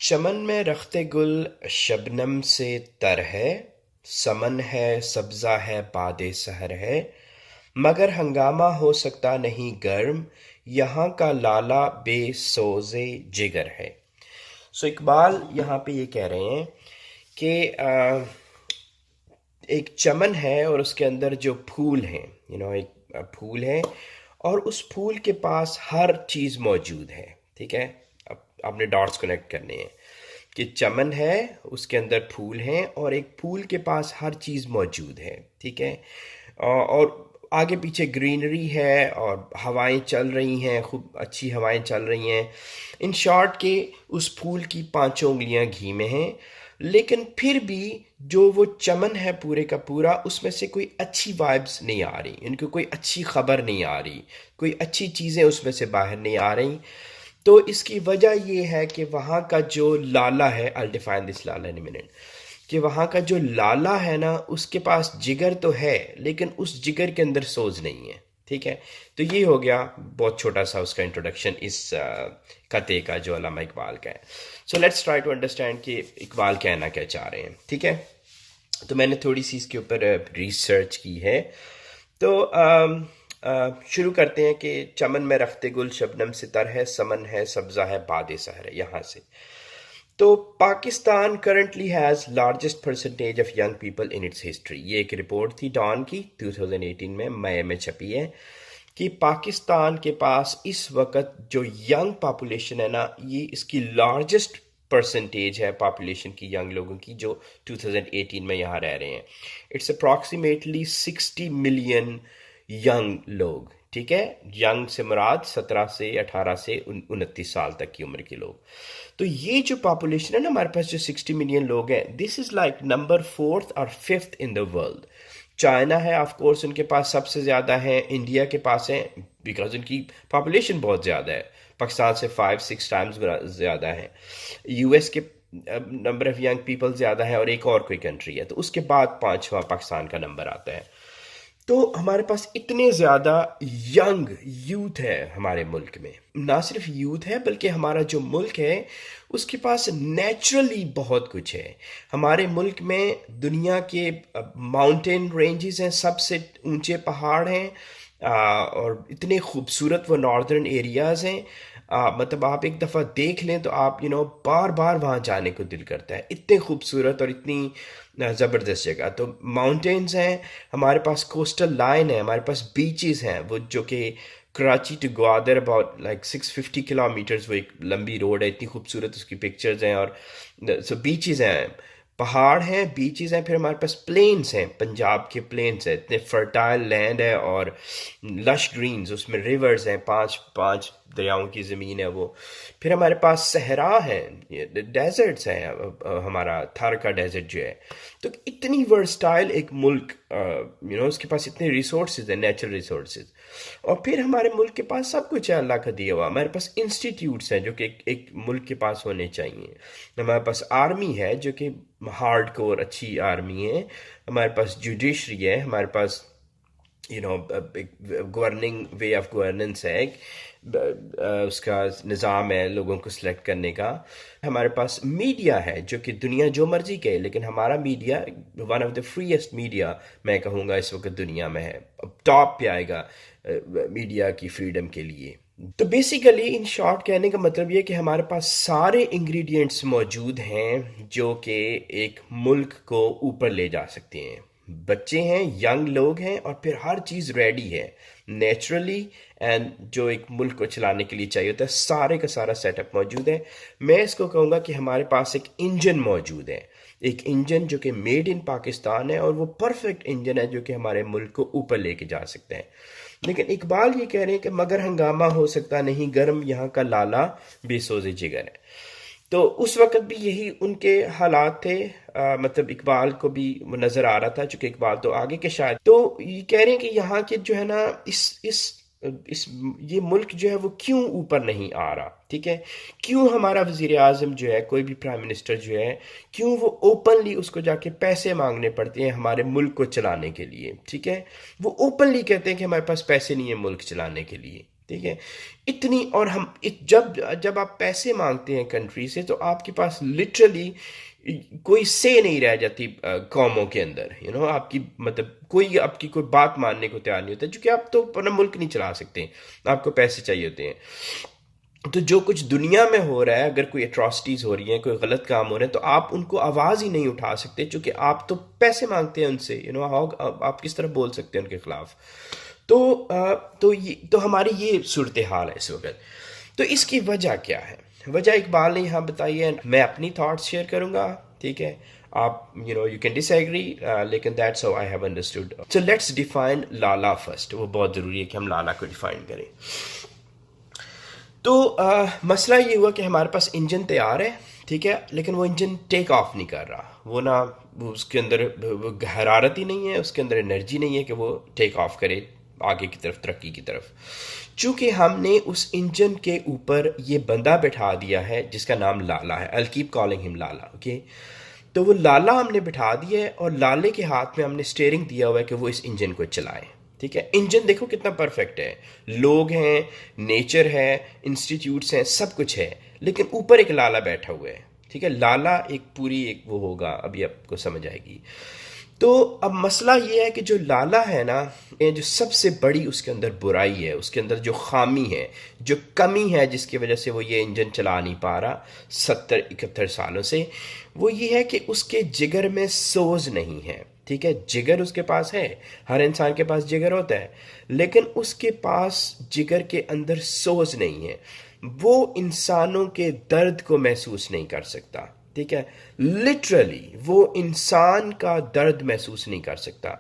چمن میں رختے گل شبنم سے تر ہے، سمن ہے سبزہ ہے باد سحر ہے، مگر ہنگامہ ہو سکتا نہیں گرم، یہاں کا لالا بے سوز جگر ہے۔ اقبال یہاں پہ یہ کہہ رہے ہیں کہ ایک چمن ہے اور اس کے اندر جو پھول ہیں، ایک پھول ہے اور اس پھول کے پاس ہر چیز موجود ہے۔ ٹھیک ہے، اب آپ نے ڈاٹس کنیکٹ کرنے ہیں کہ چمن ہے، اس کے اندر پھول ہیں اور ایک پھول کے پاس ہر چیز موجود ہے۔ ٹھیک ہے، اور آگے پیچھے گرینری ہے اور ہوائیں چل رہی ہیں، خوب اچھی ہوائیں چل رہی ہیں۔ ان شارٹ کہ اس پھول کی پانچوں انگلیاں گھی میں ہیں، لیکن پھر بھی جو وہ چمن ہے پورے کا پورا، اس میں سے کوئی اچھی وائبس نہیں آ رہی، ان کو کوئی اچھی خبر نہیں آ رہی، کوئی اچھی چیزیں اس میں سے باہر نہیں آ رہی۔ تو اس کی وجہ یہ ہے کہ وہاں کا جو لالا ہے، I'll define this Lala in a minute، کہ وہاں کا جو لالا ہے نا، اس کے پاس جگر تو ہے لیکن اس جگر کے اندر سوز نہیں ہے۔ ٹھیک ہے، تو یہ ہو گیا بہت چھوٹا سا اس کا انٹروڈکشن اس قطعے کا جو علامہ اقبال کا ہے۔ So let's try to understand کہ اقبال کہنا کیا چاہ رہے ہیں۔ ٹھیک ہے، تو میں نے تھوڑی سی اس کے اوپر ریسرچ کی ہے۔ تو شروع کرتے ہیں کہ چمن میں رختے گل شبنم سے تر ہے، سمن ہے سبزہ ہے باد سحر ہے، یہاں سے۔ تو Pakistan currently has largest percentage of young people in its history۔ یہ ایک رپورٹ تھی ڈان کی 2018 میں مئی میں چھپی ہے کہ پاکستان کے پاس اس وقت جو ینگ پاپولیشن ہے نا، یہ اس کی لارجسٹ پرسنٹیج ہے پاپولیشن کی، ینگ لوگوں کی، جو 2018 میں یہاں رہ رہے ہیں۔ اٹس اپروکسیمیٹلی 60 ملین ینگ لوگ۔ ٹھیک ہے، ینگ سے مراد 17 سے 18 سے 29 سال تک کی عمر کے لوگ۔ تو یہ جو پاپولیشن ہے نا ہمارے پاس، جو 60 ملین لوگ ہیں، دس از لائک نمبر 4th اور 5th in the world. China ہے آف کورس، ان کے پاس سب سے زیادہ ہیں، انڈیا کے پاس ہیں بیکاز ان کی پاپولیشن بہت زیادہ ہے، پاکستان سے 5-6 ٹائمز زیادہ ہے۔ یو ایس کے نمبر آف ینگ پیپل زیادہ ہے، اور ایک اور کوئی کنٹری ہے، تو اس کے بعد 5واں پاکستان کا نمبر آتا ہے۔ تو ہمارے پاس اتنے زیادہ ینگ یوتھ ہے ہمارے ملک میں۔ نہ صرف یوتھ ہے بلکہ ہمارا جو ملک ہے اس کے پاس نیچرلی بہت کچھ ہے۔ ہمارے ملک میں دنیا کے ماؤنٹین رینجز ہیں، سب سے اونچے پہاڑ ہیں، اور اتنے خوبصورت وہ ناردرن ایریاز ہیں، مطلب آپ ایک دفعہ دیکھ لیں تو آپ بار بار وہاں جانے کو دل کرتا ہے، اتنے خوبصورت اور اتنی زبردست جگہ۔ تو ماؤنٹینز ہیں ہمارے پاس، کوسٹل لائن ہے ہمارے پاس، بیچز ہیں وہ جو کہ Karachi to Gwadar about like 650 kilometres, وہ ایک لمبی روڈ ہے، اتنی خوبصورت اس کی پکچرز ہیں، اور سو بیچز ہیں، پہاڑ ہیں، بیچز ہیں۔ پھر ہمارے پاس پلینس ہیں، پنجاب کے پلینس ہیں، اتنے فرٹائل لینڈ ہے اور لش گرینز، اس میں ریورز ہیں، پانچ دریاؤں کی زمین ہے وہ۔ پھر ہمارے پاس صحرا ہیں، ڈیزرٹس ہیں، ہمارا تھار کا ڈیزرٹ جو ہے۔ تو اتنی ورسٹائل ایک ملک، اس کے پاس اتنے ریسورسز ہیں، نیچرل ریسورسز، اور پھر ہمارے ملک کے پاس سب کچھ ہے اللہ کا دیا ہوا۔ ہمارے پاس انسٹیٹیوٹس ہیں جو کہ ایک ملک کے پاس ہونے چاہیے۔ ہمارے پاس آرمی ہے جو کہ ہارڈ کور اچھی آرمی ہے، ہمارے پاس جوڈیشری ہے، ہمارے پاس گورننگ وے آف گورننس ہے، اس کا نظام ہے لوگوں کو سلیکٹ کرنے کا۔ ہمارے پاس میڈیا ہے جو کہ دنیا جو مرضی کہے، لیکن ہمارا media one of the first media میں کہوں گا اس وقت دنیا میں ہے، ٹاپ پہ آئے گا میڈیا کی فریڈم کے لیے۔ تو بیسیکلی ان شارٹ کہنے کا مطلب یہ کہ ہمارے پاس سارے انگریڈینٹس موجود ہیں جو کہ ایک ملک کو اوپر لے جا سکتے ہیں۔ بچے ہیں، ینگ لوگ ہیں، اور پھر ہر چیز ریڈی ہے نیچرلی، اینڈ جو ایک ملک کو چلانے کے لیے چاہیے ہوتا ہے، سارے کا سارا سیٹ اپ موجود ہے۔ میں اس کو کہوں گا کہ ہمارے پاس ایک انجن موجود ہے، ایک انجن جو کہ میڈ ان پاکستان ہے، اور وہ پرفیکٹ انجن ہے جو کہ ہمارے ملک کو اوپر لے کے جا سکتے ہیں۔ لیکن اقبال یہ کہہ رہے ہیں کہ مگر ہنگامہ ہو سکتا نہیں گرم، یہاں کا لالا بے سوز جگر ہے۔ تو اس وقت بھی یہی ان کے حالات تھے، مطلب اقبال کو بھی وہ نظر آ رہا تھا، چونکہ اقبال تو آگے کے شاعر۔ تو یہ کہہ رہے ہیں کہ یہاں کے جو ہے نا یہ ملک جو ہے وہ کیوں اوپر نہیں آ رہا، ٹھیک ہے، کیوں ہمارا وزیر اعظم جو ہے، کوئی بھی پرائم منسٹر جو ہے، کیوں وہ اوپنلی اس کو جا کے پیسے مانگنے پڑتے ہیں ہمارے ملک کو چلانے کے لیے، ٹھیک ہے، وہ اوپنلی کہتے ہیں کہ ہمارے پاس پیسے نہیں ہیں ملک چلانے کے لیے، ٹھیک ہے اتنی. اور ہم جب آپ پیسے مانگتے ہیں کنٹری سے تو آپ کے پاس لٹرلی کوئی سے نہیں رہ جاتی قوموں کے اندر. آپ کی مطلب کوئی آپ کی کوئی بات ماننے کو تیار نہیں ہوتا کیونکہ آپ تو اپنا ملک نہیں چلا سکتے, آپ کو پیسے چاہیے ہوتے ہیں. تو جو کچھ دنیا میں ہو رہا ہے, اگر کوئی اٹراسٹیز ہو رہی ہیں, کوئی غلط کام ہو رہے ہیں, تو آپ ان کو آواز ہی نہیں اٹھا سکتے چونکہ آپ تو پیسے مانگتے ہیں ان سے. آپ کس طرح بول سکتے ہیں ان کے خلاف؟ تو ہماری یہ صورتحال ہے اس وقت. تو اس کی وجہ کیا ہے؟ وجہ اقبال نے یہاں بتائی ہے. میں اپنی تھاٹس شیئر کروں گا, ٹھیک ہے, آپ یو کین ڈس ایگری, لیکن that's how I have understood. So let's define Lala first. وہ بہت ضروری ہے کہ ہم لالا کو ڈیفائن کریں. تو مسئلہ یہ ہوا کہ ہمارے پاس انجن تیار ہے, ٹھیک ہے, لیکن وہ انجن ٹیک آف نہیں کر رہا. وہ نہ اس کے اندر حرارت ہی نہیں ہے, اس کے اندر انرجی نہیں ہے کہ وہ ٹیک آف کرے آگے کی طرف, ترقی کی طرف. چونکہ ہم نے اس انجن کے اوپر یہ بندہ بٹھا دیا ہے جس کا نام لالا ہے. I'll keep calling him لالا, اوکے. تو وہ لالا ہم نے بٹھا دیا ہے اور لالے کے ہاتھ میں ہم نے اسٹیئرنگ دیا ہوا ہے کہ وہ اس انجن کو چلائے. ٹھیک ہے, انجن دیکھو کتنا پرفیکٹ ہے, لوگ ہیں, نیچر ہے, انسٹیٹیوٹس ہیں, سب کچھ ہے, لیکن اوپر ایک لالا بیٹھا ہوا ہے. ٹھیک ہے, لالا ایک پوری ایک وہ ہوگا, ابھی آپ کو سمجھ آئے گی. تو اب مسئلہ یہ ہے کہ جو لالا ہے نا, یہ جو سب سے بڑی اس کے اندر برائی ہے, اس کے اندر جو خامی ہے, جو کمی ہے جس کی وجہ سے وہ یہ انجن چلا نہیں پا رہا 70-71 سالوں سے, وہ یہ ہے کہ اس کے جگر میں سوز نہیں ہے. ٹھیک ہے, جگر اس کے پاس ہے, ہر انسان کے پاس جگر ہوتا ہے, لیکن اس کے پاس جگر کے اندر سوز نہیں ہے. وہ انسانوں کے درد کو محسوس نہیں کر سکتا. ٹھیک ہے, لٹرلی وہ انسان کا درد محسوس نہیں کر سکتا.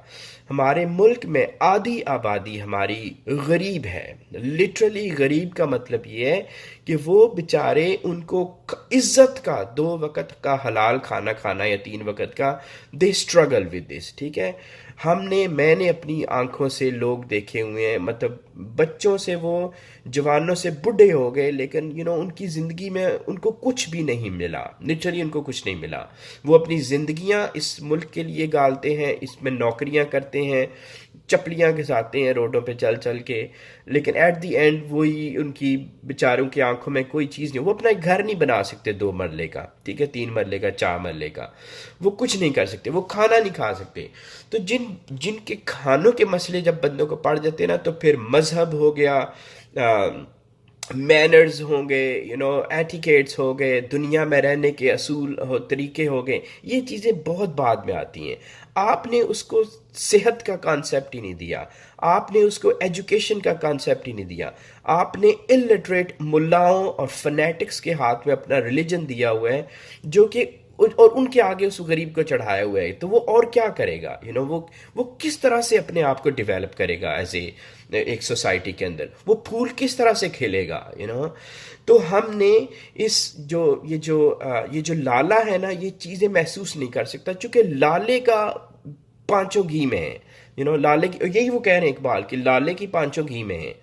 ہمارے ملک میں آدھی آبادی ہماری غریب ہے. لٹرلی غریب کا مطلب یہ ہے کہ وہ بیچارے, ان کو عزت کا 2 وقت کا حلال کھانا کھانا یا 3 وقت کا, دے اسٹرگل ود دس. ٹھیک ہے, میں نے اپنی آنکھوں سے لوگ دیکھے ہوئے ہیں, مطلب بچوں سے وہ جوانوں سے بڈھے ہو گئے, لیکن ان کی زندگی میں ان کو کچھ بھی نہیں ملا. لٹرلی ان کو کچھ نہیں ملا. وہ اپنی زندگیاں اس ملک کے لیے گالتے ہیں, اس میں نوکریاں کرتے ہیں, چپلیاں گھساتے ہیں روڈوں پہ چل چل کے, لیکن ایٹ دی اینڈ وہی ان کی بیچاروں کی آنکھوں میں کوئی چیز نہیں. وہ اپنا ایک گھر نہیں بنا سکتے 2 مرلے کا, ٹھیک ہے, 3 مرلے کا, 4 مرلے کا. وہ کچھ نہیں کر سکتے, وہ کھانا نہیں کھا سکتے. تو جن کے کھانوں کے مسئلے جب بندوں کو پڑ جاتے ہیں نا, تو پھر مذہب ہو گیا, مینرز ہوں گے, ایٹیکیٹس ہو گئے, دنیا میں رہنے کے اصول طریقے ہو گئے, یہ چیزیں بہت بعد میں آتی ہیں. آپ نے اس کو صحت کا کانسیپٹ ہی نہیں دیا, آپ نے اس کو ایجوکیشن کا کانسیپٹ ہی نہیں دیا. آپ نے الٹریٹ ملاؤں اور فنیٹکس کے ہاتھ میں اپنا ریلیجن دیا ہوا ہے, جو کہ اور ان کے آگے اس غریب کو چڑھایا ہوا ہے. تو وہ اور کیا کرے گا؟ وہ کس طرح سے اپنے آپ کو ڈیولپ کرے گا ایز ایک سوسائٹی کے اندر؟ وہ پھول کس طرح سے کھیلے گا؟ تو ہم نے یہ جو لالا ہے نا, یہ چیزیں محسوس نہیں کر سکتا, چونکہ لالے کا پانچوں گھی میں ہے. لالے کی, یہی وہ کہہ رہے ہیں اقبال کہ لالے کی پانچوں گھی میں ہے.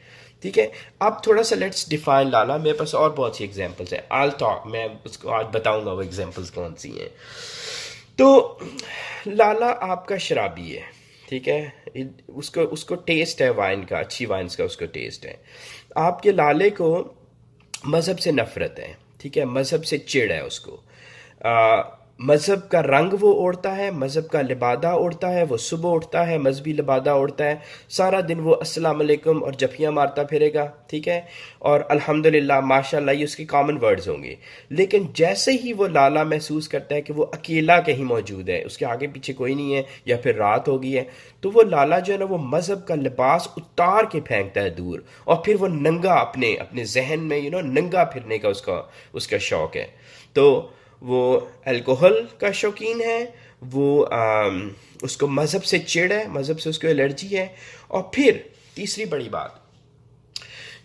ٹھیک ہے, اب تھوڑا سا لیٹس ڈیفائن لالا. میرے پاس اور بہت سی ایگزامپلس ہیں, آل ٹاک, میں اس کو آج بتاؤں گا وہ ایگزامپلس کون سی ہیں. تو لالا آپ کا شرابی ہے, ٹھیک ہے, اس کو ٹیسٹ ہے وائن کا, اچھی وائنس کا اس کو ٹیسٹ ہے. آپ کے لالے کو مذہب سے نفرت ہے, ٹھیک ہے, مذہب سے چڑ ہے اس کو. مذہب کا رنگ وہ اوڑھتا ہے, مذہب کا لبادہ اوڑھتا ہے, وہ صبح اٹھتا ہے مذہبی لبادہ اوڑھتا ہے, سارا دن وہ السلام علیکم اور جفیاں مارتا پھرے گا, ٹھیک ہے, اور الحمدللہ ماشاءاللہ یہ اس کے کامن ورڈز ہوں گے. لیکن جیسے ہی وہ لالا محسوس کرتا ہے کہ وہ اکیلا کہیں موجود ہے, اس کے آگے پیچھے کوئی نہیں ہے, یا پھر رات ہو گئی ہے, تو وہ لالا جو ہے نا, وہ مذہب کا لباس اتار کے پھینکتا ہے دور, اور پھر وہ ننگا اپنے ذہن میں ننگا پھرنے کا اس کا شوق ہے. تو وہ الکوہل کا شوقین ہے, وہ اس کو مذہب سے چڑ ہے, مذہب سے اس کو الرجی ہے. اور پھر تیسری بڑی بات,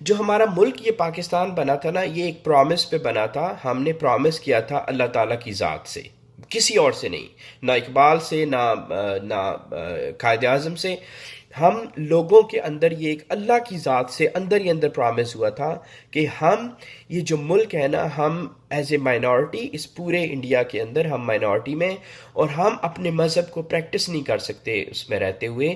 جو ہمارا ملک یہ پاکستان بنا تھا نا, یہ ایک پرومس پہ بنا تھا. ہم نے پرومس کیا تھا اللہ تعالیٰ کی ذات سے, کسی اور سے نہیں, نہ اقبال سے, نہ قائد اعظم سے. ہم لوگوں کے اندر یہ ایک اللہ کی ذات سے اندر ہی اندر پرامس ہوا تھا کہ ہم یہ جو ملک ہے نا, ہم ایز اے مائنورٹی اس پورے انڈیا کے اندر ہم مائنورٹی میں، اور ہم اپنے مذہب کو پریکٹس نہیں کر سکتے اس میں رہتے ہوئے،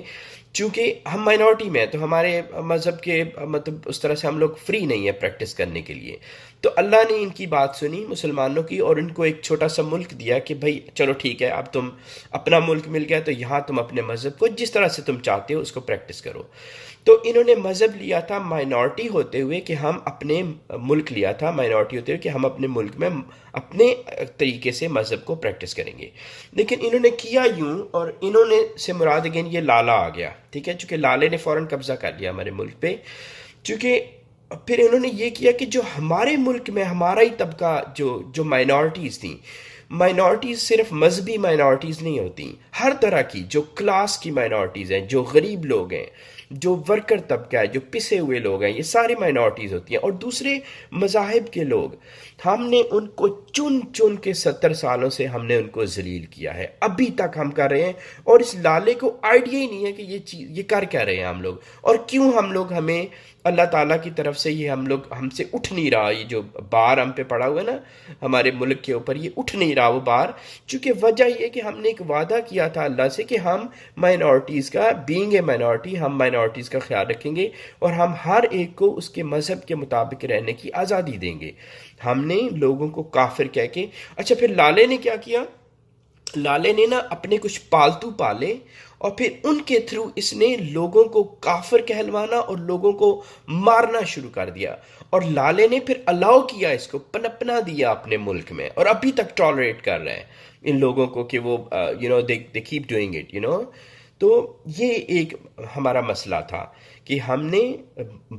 چونکہ ہم مائنورٹی میں ہیں تو ہمارے مذہب کے مطلب اس طرح سے ہم لوگ فری نہیں ہیں پریکٹس کرنے کے لیے. تو اللہ نے ان کی بات سنی مسلمانوں کی، اور ان کو ایک چھوٹا سا ملک دیا کہ بھائی چلو ٹھیک ہے، اب تم اپنا ملک مل گیا تو یہاں تم اپنے مذہب کو جس طرح سے تم چاہتے ہو اس کو پریکٹس کرو. تو انہوں نے مذہب لیا تھا مائنورٹی ہوتے ہوئے کہ ہم اپنے ملک لیا تھا مائنورٹی ہوتے ہوئے کہ ہم اپنے ملک میں اپنے طریقے سے مذہب کو پریکٹس کریں گے. لیکن انہوں نے کیا یوں، اور انہوں نے سے مراد اگین یہ لالا آ گیا، ٹھیک ہے، چونکہ لالے نے فوراً قبضہ کر لیا ہمارے ملک پہ. چونکہ پھر انہوں نے یہ کیا کہ جو ہمارے ملک میں ہمارا ہی طبقہ جو مائنورٹیز تھیں، مائنورٹیز صرف مذہبی مائنورٹیز نہیں ہوتی، ہر طرح کی جو کلاس کی مائنورٹیز ہیں، جو غریب لوگ ہیں، جو ورکر طبقہ ہے، جو پسے ہوئے لوگ ہیں، یہ سارے مائنورٹیز ہوتی ہیں. اور دوسرے مذاہب کے لوگ، ہم نے ان کو چن چن کے 70 سالوں سے ہم نے ان کو ذلیل کیا ہے، ابھی تک ہم کر رہے ہیں. اور اس لالے کو آئیڈیا ہی نہیں ہے کہ یہ کر کیا رہے ہیں ہم لوگ، اور کیوں ہم لوگ، ہمیں اللہ تعالیٰ کی طرف سے یہ ہم سے اٹھ نہیں رہا، یہ جو بار ہم پہ پڑا ہوا ہے نا ہمارے ملک کے اوپر، یہ اٹھ نہیں رہا وہ بار. چونکہ وجہ یہ کہ ہم نے ایک وعدہ کیا تھا اللہ سے کہ ہم مائنورٹیز کا، بینگ اے مائنورٹی، ہم مائنورٹیز کا خیال رکھیں گے، اور ہم ہر ایک کو اس کے مذہب کے مطابق رہنے کی آزادی دیں گے. ہم نے لوگوں کو کافر کہہ کے، اچھا پھر لالے نے کیا کیا، لالے نے نا اپنے کچھ پالتو پالے، اور پھر ان کے تھرو اس نے لوگوں کو کافر کہلوانا اور لوگوں کو مارنا شروع کر دیا. اور لالے نے پھر الاؤ کیا، اس کو پنپنا دیا اپنے ملک میں، اور ابھی تک ٹالریٹ کر رہے ہیں ان لوگوں کو کہ وہ دے کیپ ڈوئنگ اٹ. تو یہ ایک ہمارا مسئلہ تھا کہ ہم نے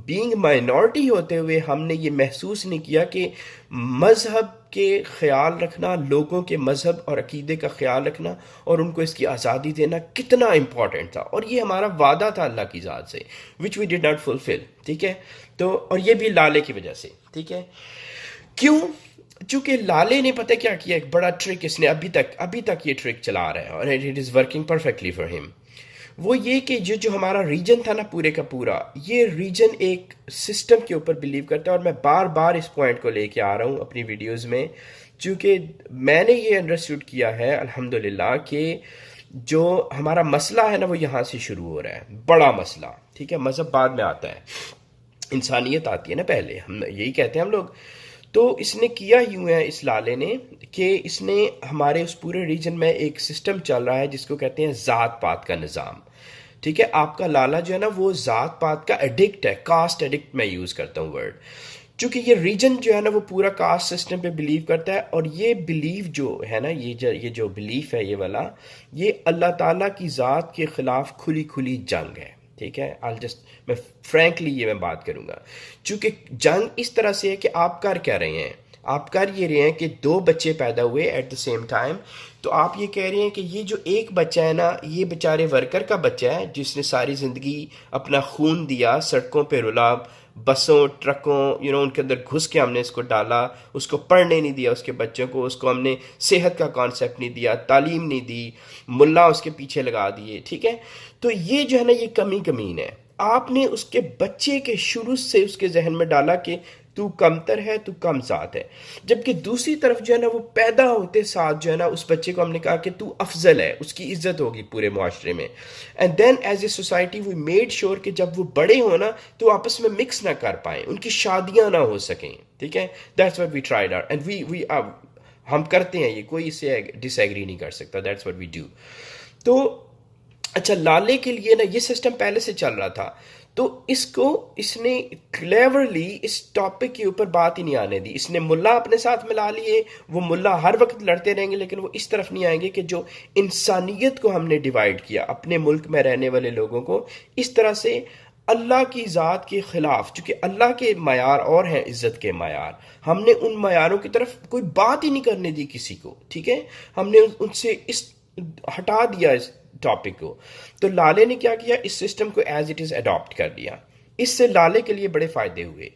بینگ مائنورٹی ہوتے ہوئے ہم نے یہ محسوس نہیں کیا کہ مذہب کے خیال رکھنا، لوگوں کے مذہب اور عقیدے کا خیال رکھنا اور ان کو اس کی آزادی دینا کتنا امپورٹنٹ تھا. اور یہ ہمارا وعدہ تھا اللہ کی ذات سے، وچ وی ڈڈ ناٹ فلفل. ٹھیک ہے، تو اور یہ بھی لالے کی وجہ سے. ٹھیک ہے، کیوں؟ چونکہ لالے نے پتہ کیا کیا، ایک بڑا ٹرک اس نے ابھی تک یہ ٹرک چلا رہا ہے، اور it is working perfectly for ہم. وہ یہ کہ جو ہمارا ریجن تھا نا پورے کا پورا، یہ ریجن ایک سسٹم کے اوپر بلیو کرتا ہے. اور میں بار بار اس پوائنٹ کو لے کے آ رہا ہوں اپنی ویڈیوز میں، چونکہ میں نے یہ انڈرسٹوڈ کیا ہے الحمدللہ کہ جو ہمارا مسئلہ ہے نا وہ یہاں سے شروع ہو رہا ہے، بڑا مسئلہ. ٹھیک ہے، مذہب بعد میں آتا ہے، انسانیت آتی ہے نا پہلے، ہم یہی کہتے ہیں ہم لوگ. تو اس نے کیا یوں ہے اس لالے نے کہ اس نے ہمارے اس پورے ریجن میں ایک سسٹم چل رہا ہے جس کو کہتے ہیں ذات پات کا نظام. ٹھیک ہے، آپ کا لالا جو ہے نا وہ ذات پات کا ایڈکٹ ہے، کاسٹ ایڈکٹ میں یوز کرتا ہوں ورڈ. چونکہ یہ ریجن جو ہے نا وہ پورا کاسٹ سسٹم پہ بلیو کرتا ہے، اور یہ بلیف جو ہے نا، یہ جو بلیف ہے یہ والا، یہ اللہ تعالیٰ کی ذات کے خلاف کھلی کھلی جنگ ہے. ٹھیک ہے، میں فرینکلی یہ میں بات کروں گا، چونکہ جنگ اس طرح سے ہے کہ آپ کر کیا رہے ہیں، آپ کر یہ رہے ہیں کہ 2 بچے پیدا ہوئے ایٹ دا سیم ٹائم. تو آپ یہ کہہ رہے ہیں کہ یہ جو ایک بچہ ہے نا، یہ بیچارے ورکر کا بچہ ہے جس نے ساری زندگی اپنا خون دیا، سڑکوں پہ رلا، بسوں ٹرکوں ان کے اندر گھس کے ہم نے اس کو ڈالا، اس کو پڑھنے نہیں دیا، اس کے بچوں کو، اس کو ہم نے صحت کا کانسیپٹ نہیں دیا، تعلیم نہیں دی، ملا اس کے پیچھے لگا دیے. ٹھیک ہے، تو یہ جو ہے نا یہ کمین ہے. آپ نے اس کے بچے کے شروع سے اس کے ذہن میں ڈالا کہ تو کمتر ہے، تو کم ذات ہے. جبکہ دوسری طرف جو ہے نا وہ پیدا ہوتے ساتھ جو ہے نا اس بچے کو ہم نے کہا کہ تو افضل ہے، اس کی عزت ہوگی پورے معاشرے میں. And then as a society we made sure کہ جب وہ بڑے ہوں نا تو آپس میں مکس نہ کر پائیں، ان کی شادیاں نہ ہو سکیں. ٹھیک ہے، that's what we tried out and we ہم کرتے ہیں یہ، کوئی اس سے ڈس ایگری نہیں کر سکتا. That's what we do. تو اچھا، لالے کے لیے نا یہ سسٹم پہلے سے چل رہا تھا، تو اس نے کلیورلی اس ٹاپک کے اوپر بات ہی نہیں آنے دی. اس نے ملا اپنے ساتھ ملا لیے، وہ ملا ہر وقت لڑتے رہیں گے لیکن وہ اس طرف نہیں آئیں گے کہ جو انسانیت کو ہم نے ڈیوائیڈ کیا اپنے ملک میں رہنے والے لوگوں کو اس طرح سے اللہ کی ذات کے خلاف. چونکہ اللہ کے معیار اور ہیں عزت کے معیار، ہم نے ان معیاروں کی طرف کوئی بات ہی نہیں کرنے دی کسی کو. ٹھیک ہے، ہم نے ان سے ہٹا دیا اس ٹاپک کو. تو لالے نے کیا کیا، اس سسٹم کو ایز اٹ از اڈاپٹ کر لیا. اس سے لالے کے لیے بڑے فائدے ہوئے.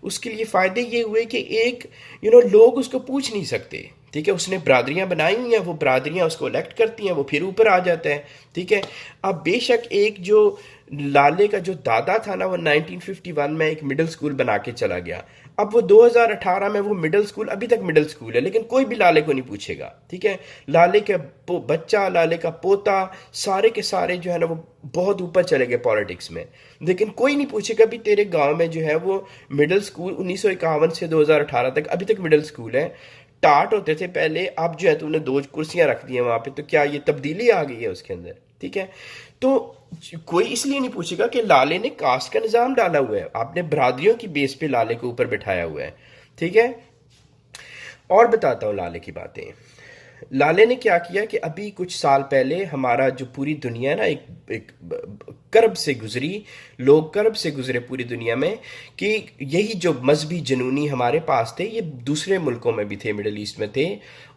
اس کے لیے فائدے یہ ہوئے کہ ایک لوگ اس کو پوچھ نہیں سکتے. ٹھیک ہے، اس نے برادریاں بنائی ہوئی ہیں، وہ برادریاں اس کو الیکٹ کرتی ہیں، وہ پھر اوپر آ جاتا ہے. ٹھیک ہے، اب بے شک ایک جو لالے کا جو دادا تھا نا وہ 1951 میں ایک مڈل سکول بنا کے چلا گیا. اب وہ 2018 میں وہ مڈل سکول ابھی تک مڈل سکول ہے، لیکن کوئی بھی لالے کو نہیں پوچھے گا، ٹھیک ہے؟ لالے کا بچہ، لالے کا پوتا، سارے کے سارے جو ہے نا وہ بہت اوپر چلے گئے پالیٹکس میں، لیکن کوئی نہیں پوچھے گا بھی تیرے گاؤں میں جو ہے وہ مڈل سکول 1951 سے 2018 تک ابھی تک مڈل سکول ہے، ٹاٹ ہوتے تھے پہلے، اب جو ہے تم نے 2 کرسیاں رکھ دی ہیں وہاں پہ، تو کیا یہ تبدیلی آ گئی ہے اس کے اندر؟ ٹھیک ہے؟ تو کوئی اس لیے نہیں پوچھے گا کہ لالے نے کاسٹ کا نظام ڈالا ہوا ہے، آپ نے برادریوں کی بیس پہ لالے کو اوپر بٹھایا ہوا ہے، ٹھیک ہے؟ اور بتاتا ہوں لالے کی باتیں۔ لالے نے کیا کیا کہ ابھی کچھ سال پہلے ہمارا جو پوری دنیا نا ایک کرب سے گزری، لوگ کرب سے گزرے پوری دنیا میں، کہ یہی جو مذہبی جنونی ہمارے پاس تھے یہ دوسرے ملکوں میں بھی تھے، مڈل ایسٹ میں تھے،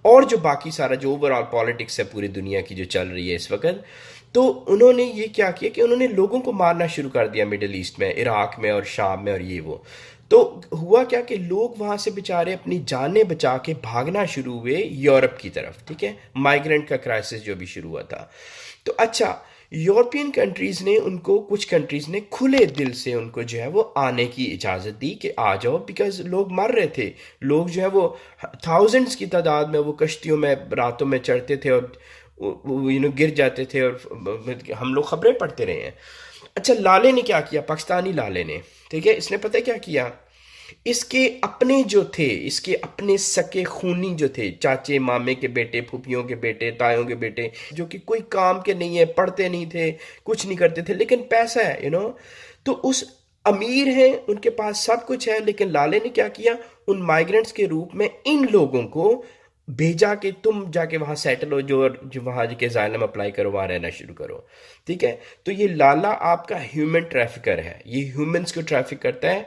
اور جو باقی سارا جو اوور آل پالیٹکس ہے پوری دنیا کی جو چل رہی ہے اس وقت، تو انہوں نے یہ کیا کیا کہ انہوں نے لوگوں کو مارنا شروع کر دیا مڈل ایسٹ میں، عراق میں اور شام میں اور یہ وہ۔ تو ہوا کیا کہ لوگ وہاں سے بےچارے اپنی جانیں بچا کے بھاگنا شروع ہوئے یورپ کی طرف، ٹھیک ہے؟ مائیگرنٹ کا کرائسس جو بھی شروع ہوا تھا۔ تو اچھا، یورپین کنٹریز نے ان کو، کچھ کنٹریز نے کھلے دل سے ان کو جو ہے وہ آنے کی اجازت دی کہ آ جاؤ، بیکاز لوگ مر رہے تھے، لوگ جو ہے وہ تھاؤزنڈز کی تعداد میں وہ کشتیوں میں راتوں میں چڑھتے تھے اور گر جاتے تھے، اور ہم لوگ خبریں پڑھتے رہے ہیں۔ اچھا، لالے نے کیا کیا؟ پاکستانی لالے نے، ٹھیک ہے، اس نے پتہ کیا کیا؟ اس کے اپنے جو تھے، اس کے اپنے سکے خونی جو تھے، چاچے مامے کے بیٹے، پھوپھیوں کے بیٹے، تایوں کے بیٹے، جو کہ کوئی کام کے نہیں ہے، پڑھتے نہیں تھے، کچھ نہیں کرتے تھے، لیکن پیسہ ہے، تو اس امیر ہیں، ان کے پاس سب کچھ ہے، لیکن لالے نے کیا کیا؟ ان مائیگرنٹس کے روپ میں ان لوگوں کو بھیجا کہ تم جا کے وہاں سیٹل ہو، جو وہاں جا کے زائلم اپلائی کرو، وہاں رہنا شروع کرو، ٹھیک ہے؟ تو یہ لالا آپ کا ہیومن ٹریفکر ہے، یہ ہیومنس کو ٹریفک کرتا ہے،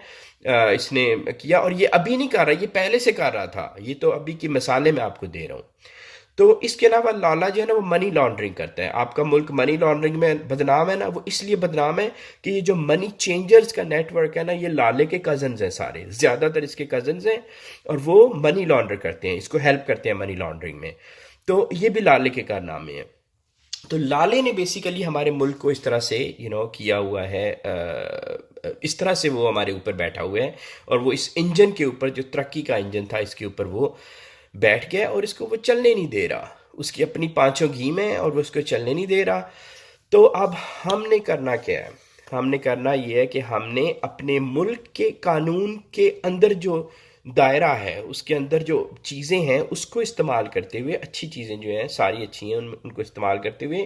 اس نے کیا، اور یہ ابھی نہیں کر رہا، یہ پہلے سے کر رہا تھا، یہ تو ابھی کی مثالیں میں آپ کو دے رہا ہوں۔ تو اس کے علاوہ لالا جو ہے نا وہ منی لانڈرنگ کرتا ہے، آپ کا ملک منی لانڈرنگ میں بدنام ہے نا، وہ اس لیے بدنام ہے کہ یہ جو منی چینجرز کا نیٹ ورک ہے نا، یہ لالے کے کزنز ہیں، سارے زیادہ تر اس کے کزنز ہیں، اور وہ منی لانڈر کرتے ہیں، اس کو ہیلپ کرتے ہیں منی لانڈرنگ میں، تو یہ بھی لالے کے کارنامے ہیں۔ تو لالے نے بیسیکلی ہمارے ملک کو اس طرح سے کیا ہوا ہے، اس طرح سے وہ ہمارے اوپر بیٹھا ہوا ہے، اور وہ اس انجن کے اوپر، جو ترقی کا انجن تھا، اس کے اوپر وہ بیٹھ گیا، اور اس کو وہ چلنے نہیں دے رہا، اس کی اپنی پانچوں گھیم ہے اور وہ اس کو چلنے نہیں دے رہا۔ تو اب ہم نے کرنا کیا ہے؟ ہم نے کرنا یہ ہے کہ ہم نے اپنے ملک کے قانون کے اندر جو دائرہ ہے، اس کے اندر جو چیزیں ہیں، اس کو استعمال کرتے ہوئے، اچھی چیزیں جو ہیں ساری اچھی ہیں، ان کو استعمال کرتے ہوئے،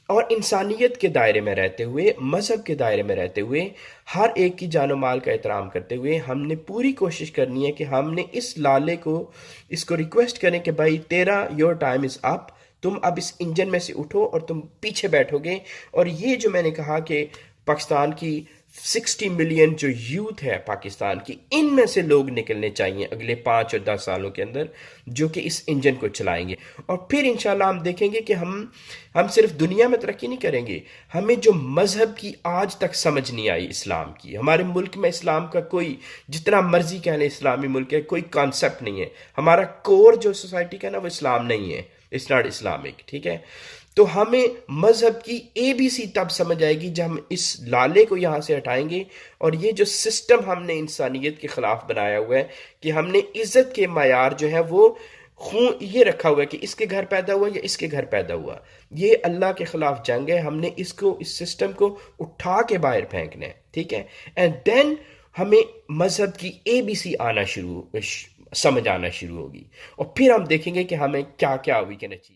اور انسانیت کے دائرے میں رہتے ہوئے، مذہب کے دائرے میں رہتے ہوئے، ہر ایک کی جان و مال کا احترام کرتے ہوئے، ہم نے پوری کوشش کرنی ہے کہ ہم نے اس لالے کو، اس کو ریکویسٹ کریں کہ بھائی تیرا یور ٹائم از اپ، تم اب اس انجن میں سے اٹھو اور تم پیچھے بیٹھو گے، اور یہ جو میں نے کہا کہ پاکستان کی 60 ملین جو یوتھ ہے پاکستان کی، ان میں سے لوگ نکلنے چاہیے اگلے 5 اور 10 سالوں کے اندر، جو کہ اس انجن کو چلائیں گے، اور پھر انشاءاللہ ہم دیکھیں گے کہ ہم صرف دنیا میں ترقی نہیں کریں گے، ہمیں جو مذہب کی آج تک سمجھ نہیں آئی اسلام کی، ہمارے ملک میں اسلام کا کوئی، جتنا مرضی کہہ لیں اسلامی ملک ہے، کوئی کانسیپٹ نہیں ہے، ہمارا کور جو سوسائٹی کا نا وہ اسلام نہیں ہے، اٹس ناٹ اسلامک، ٹھیک ہے؟ تو ہمیں مذہب کی اے بی سی تب سمجھ آئے گی جب ہم اس لالے کو یہاں سے ہٹائیں گے، اور یہ جو سسٹم ہم نے انسانیت کے خلاف بنایا ہوا ہے کہ ہم نے عزت کے معیار جو ہے وہ خون یہ رکھا ہوا ہے کہ اس کے گھر پیدا ہوا یا اس کے گھر پیدا ہوا، یہ اللہ کے خلاف جنگ ہے، ہم نے اس سسٹم کو اٹھا کے باہر پھینکنا ہے، ٹھیک ہے؟ اینڈ دین ہمیں مذہب کی اے بی سی سمجھ آنا شروع ہوگی، اور پھر ہم دیکھیں گے کہ ہمیں کیا کیا وی کین اچیو۔